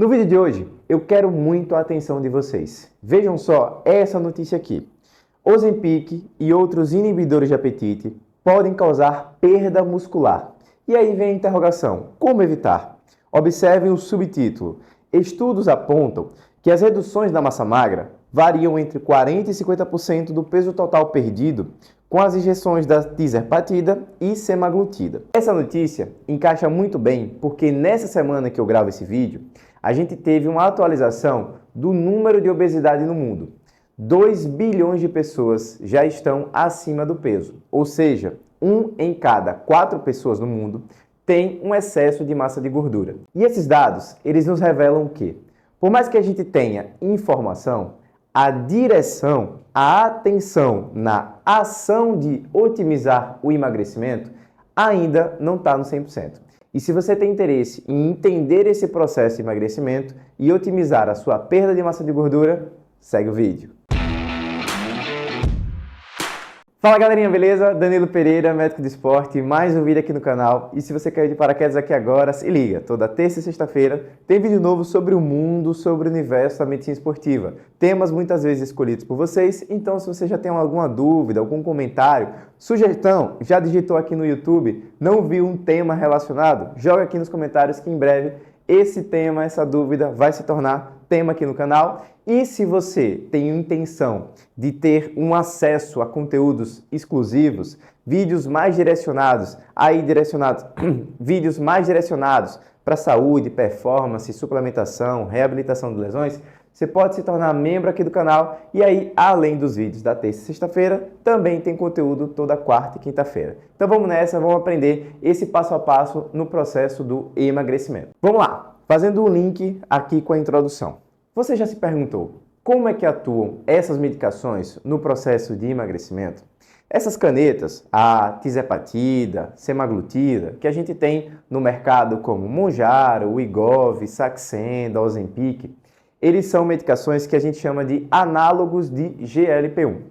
No vídeo de hoje, eu quero muito a atenção de vocês. Vejam só essa notícia aqui. Ozempic e outros inibidores de apetite podem causar perda muscular. E aí vem a interrogação: como evitar? Observem o subtítulo. Estudos apontam que as reduções da massa magra variam entre 40% e 50% do peso total perdido com as injeções da tirzepatida e semaglutida. Essa notícia encaixa muito bem porque nessa semana que eu gravo esse vídeo, a gente teve uma atualização do número de obesidade no mundo. 2 bilhões de pessoas já estão acima do peso, ou seja, 1 em cada 4 pessoas no mundo tem um excesso de massa de gordura. E esses dados, eles nos revelam o quê? Por mais que a gente tenha informação, a direção, a atenção na ação de otimizar o emagrecimento ainda não está no 100%. E se você tem interesse em entender esse processo de emagrecimento e otimizar a sua perda de massa de gordura, segue o vídeo. Fala galerinha, beleza? Danilo Pereira, médico de esporte, mais um vídeo aqui no canal. E se você caiu de paraquedas aqui agora, se liga, toda terça e sexta-feira tem vídeo novo sobre o mundo, sobre o universo da medicina esportiva. Temas muitas vezes escolhidos por vocês, então se você já tem alguma dúvida, algum comentário, sugestão, já digitou aqui no YouTube, não viu um tema relacionado? Joga aqui nos comentários que em breve esse tema, essa dúvida vai se tornar tema aqui no canal. E se você tem intenção de ter um acesso a conteúdos exclusivos, vídeos mais direcionados para saúde, performance, suplementação, reabilitação de lesões, você pode se tornar membro aqui do canal e aí, além dos vídeos da terça e sexta-feira, também tem conteúdo toda quarta e quinta-feira. Então vamos nessa, vamos aprender esse passo a passo no processo do emagrecimento. Vamos lá, fazendo o link aqui com a introdução. Você já se perguntou como é que atuam essas medicações no processo de emagrecimento? Essas canetas, a tirzepatida, semaglutida, que a gente tem no mercado como Mounjaro, Wegovy, Saxenda, Ozempic, eles são medicações que a gente chama de análogos de GLP-1.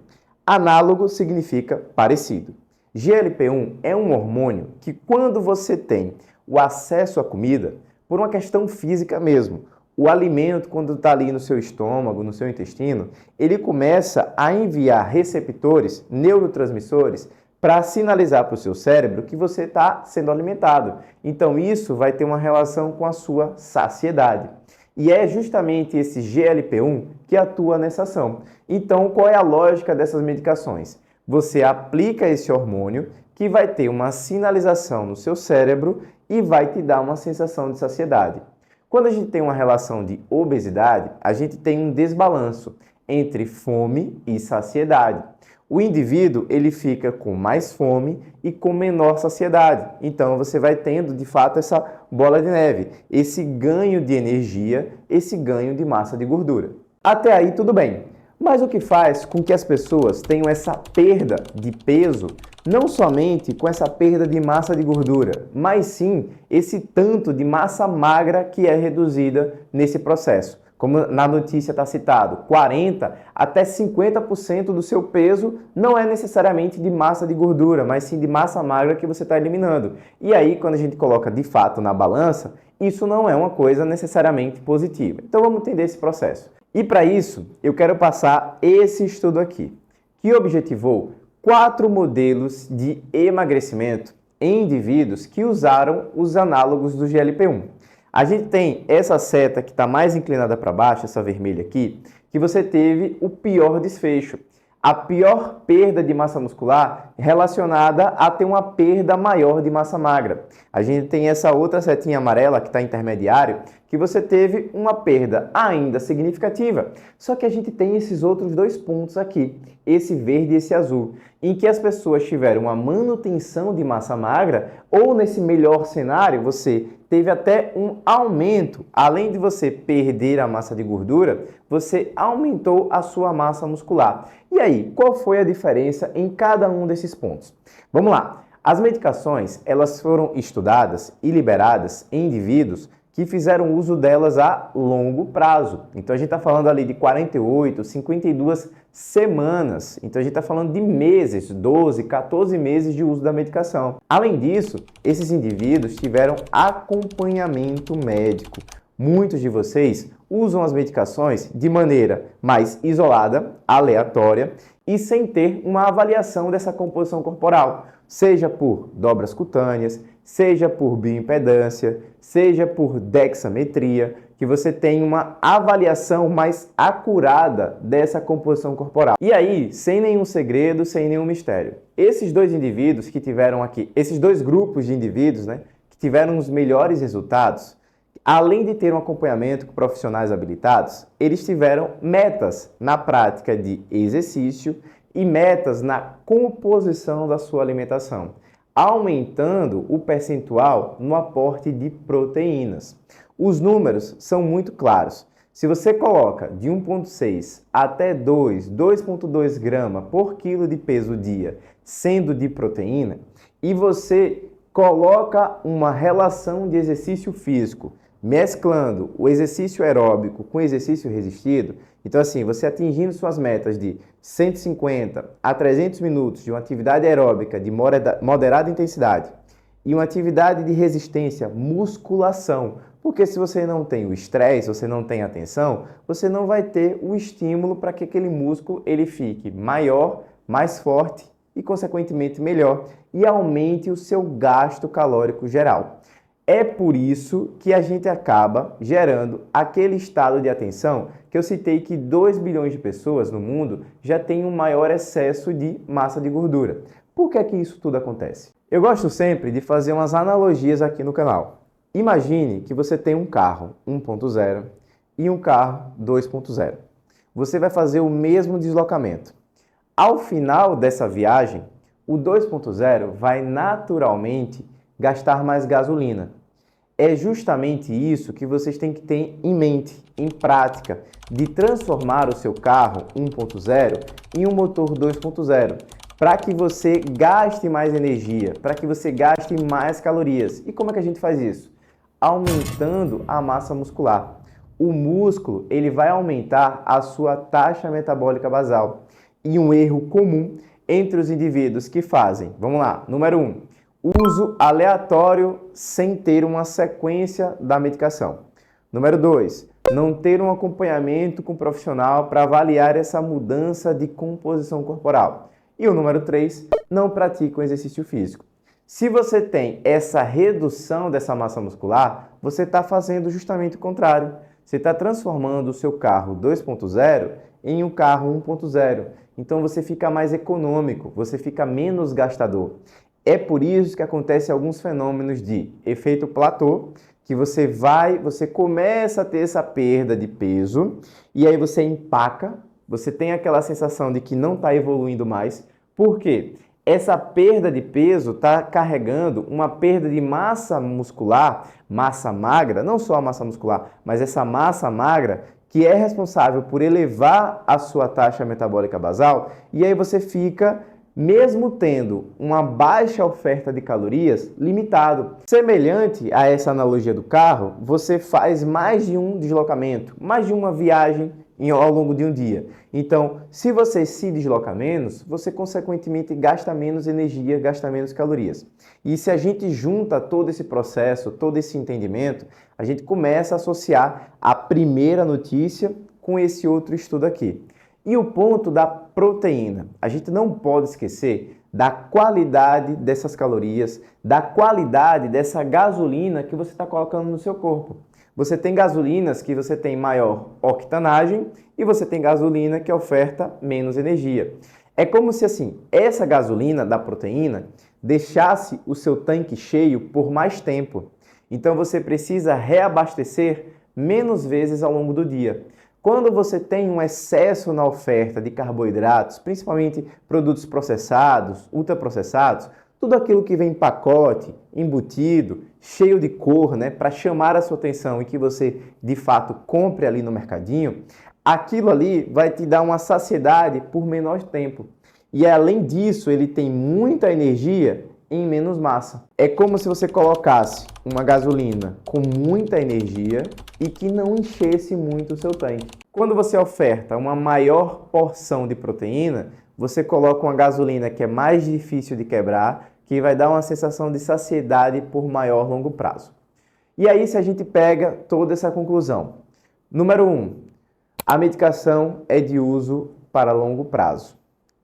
Análogo significa parecido. GLP-1 é um hormônio que quando você tem o acesso à comida, por uma questão física mesmo, o alimento, quando está ali no seu estômago, no seu intestino, ele começa a enviar receptores, neurotransmissores, para sinalizar para o seu cérebro que você está sendo alimentado. Então isso vai ter uma relação com a sua saciedade. E é justamente esse GLP-1 que atua nessa ação. Então qual é a lógica dessas medicações? Você aplica esse hormônio que vai ter uma sinalização no seu cérebro e vai te dar uma sensação de saciedade. Quando a gente tem uma relação de obesidade, a gente tem um desbalanço entre fome e saciedade. O indivíduo ele fica com mais fome e com menor saciedade. Então você vai tendo de fato essa bola de neve, esse ganho de energia, esse ganho de massa de gordura. Até aí tudo bem. Mas o que faz com que as pessoas tenham essa perda de peso, não somente com essa perda de massa de gordura, mas sim esse tanto de massa magra que é reduzida nesse processo? Como na notícia está citado, 40% até 50% do seu peso não é necessariamente de massa de gordura, mas sim de massa magra que você está eliminando. E aí, quando a gente coloca de fato na balança, isso não é uma coisa necessariamente positiva. Então vamos entender esse processo. E para isso, eu quero passar esse estudo aqui, que objetivou 4 modelos de emagrecimento em indivíduos que usaram os análogos do GLP-1. A gente tem essa seta que está mais inclinada para baixo, essa vermelha aqui, que você teve o pior desfecho. A pior perda de massa muscular relacionada a ter uma perda maior de massa magra. A gente tem essa outra setinha amarela que está intermediário, que você teve uma perda ainda significativa. Só que a gente tem esses outros 2 pontos aqui, esse verde e esse azul, em que as pessoas tiveram uma manutenção de massa magra ou nesse melhor cenário você teve até um aumento. Além de você perder a massa de gordura, você aumentou a sua massa muscular. E aí, qual foi a diferença em cada um desses pontos? Vamos lá. As medicações, elas foram estudadas e liberadas em indivíduos que fizeram uso delas a longo prazo. Então a gente está falando ali de 48, 52 semanas. Então a gente está falando de meses, 12, 14 meses de uso da medicação. Além disso, esses indivíduos tiveram acompanhamento médico Muitos de vocês usam as medicações de maneira mais isolada, aleatória e sem ter uma avaliação dessa composição corporal, seja por dobras cutâneas, seja por bioimpedância, seja por dexametria, que você tem uma avaliação mais acurada dessa composição corporal. E aí, sem nenhum segredo, sem nenhum mistério, esses dois indivíduos que tiveram aqui, esses dois grupos de indivíduos, né, que tiveram os melhores resultados, além de ter um acompanhamento com profissionais habilitados, eles tiveram metas na prática de exercício e metas na composição da sua alimentação, aumentando o percentual no aporte de proteínas. Os números são muito claros. Se você coloca de 1,6 até 2,2 grama por quilo de peso dia, sendo de proteína, e você coloca uma relação de exercício físico, mesclando o exercício aeróbico com o exercício resistido, então assim, você atingindo suas metas de 150 a 300 minutos de uma atividade aeróbica de moderada intensidade e uma atividade de resistência, musculação, porque se você não tem o estresse, você não tem atenção, você não vai ter o estímulo para que aquele músculo ele fique maior, mais forte e, consequentemente, melhor e aumente o seu gasto calórico geral. É por isso que a gente acaba gerando aquele estado de atenção que eu citei que 2 bilhões de pessoas no mundo já têm um maior excesso de massa de gordura. Por que é que isso tudo acontece? Eu gosto sempre de fazer umas analogias aqui no canal. Imagine que você tem um carro 1.0 e um carro 2.0. Você vai fazer o mesmo deslocamento. Ao final dessa viagem, o 2.0 vai naturalmente gastar mais gasolina. É justamente isso que vocês têm que ter em mente, em prática, de transformar o seu carro 1.0 em um motor 2.0, para que você gaste mais energia, para que você gaste mais calorias. E como é que a gente faz isso? Aumentando a massa muscular. O músculo ele vai aumentar a sua taxa metabólica basal. E um erro comum entre os indivíduos que fazem, vamos lá, número 1, uso aleatório sem ter uma sequência da medicação. Número 2, não ter um acompanhamento com um profissional para avaliar essa mudança de composição corporal. E o número 3, não praticam exercício físico. Se você tem essa redução dessa massa muscular, você está fazendo justamente o contrário. Você está transformando o seu carro 2.0 em um carro 1.0. Então você fica mais econômico, você fica menos gastador. É por isso que acontecem alguns fenômenos de efeito platô, que você começa a ter essa perda de peso e aí você empaca, você tem aquela sensação de que não está evoluindo mais. Por quê? Essa perda de peso está carregando uma perda de massa muscular, massa magra, não só a massa muscular, mas essa massa magra que é responsável por elevar a sua taxa metabólica basal, e aí você fica, mesmo tendo uma baixa oferta de calorias, limitado. Semelhante a essa analogia do carro, você faz mais de um deslocamento, mais de uma viagem ao longo de um dia. Então, se você se desloca menos, você consequentemente gasta menos energia, gasta menos calorias. E se a gente junta todo esse processo, todo esse entendimento, a gente começa a associar a primeira notícia com esse outro estudo aqui. E o ponto da proteína. A gente não pode esquecer da qualidade dessas calorias, da qualidade dessa gasolina que você está colocando no seu corpo. Você tem gasolinas que você tem maior octanagem e você tem gasolina que oferta menos energia. É como se assim, essa gasolina da proteína deixasse o seu tanque cheio por mais tempo. Então você precisa reabastecer menos vezes ao longo do dia. Quando você tem um excesso na oferta de carboidratos, principalmente produtos processados, ultraprocessados, tudo aquilo que vem em pacote, embutido, cheio de cor, né, para chamar a sua atenção e que você, de fato, compre ali no mercadinho, aquilo ali vai te dar uma saciedade por menor tempo. E, além disso, ele tem muita energia em menos massa. É como se você colocasse uma gasolina com muita energia e que não enchesse muito o seu tanque. Quando você oferta uma maior porção de proteína, você coloca uma gasolina que é mais difícil de quebrar, que vai dar uma sensação de saciedade por maior longo prazo. E aí, se a gente pega toda essa conclusão. Número 1, a medicação é de uso para longo prazo.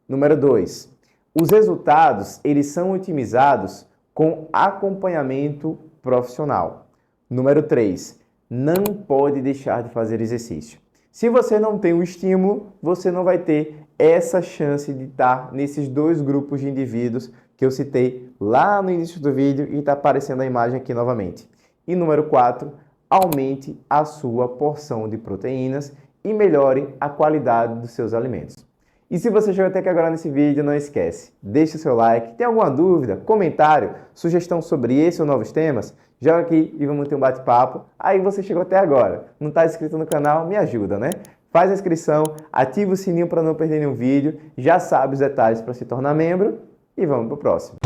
Número 2, os resultados eles são otimizados com acompanhamento profissional. Número 3, não pode deixar de fazer exercício. Se você não tem o estímulo, você não vai ter essa chance de estar nesses dois grupos de indivíduos que eu citei lá no início do vídeo e está aparecendo a imagem aqui novamente. E número 4, aumente a sua porção de proteínas e melhore a qualidade dos seus alimentos. E se você chegou até aqui agora nesse vídeo, não esquece, deixe o seu like, tem alguma dúvida, comentário, sugestão sobre esse ou novos temas? Joga aqui e vamos ter um bate-papo. Aí você chegou até agora, não está inscrito no canal, me ajuda, né? Faz a inscrição, ativa o sininho para não perder nenhum vídeo, já sabe os detalhes para se tornar membro e vamos para o próximo.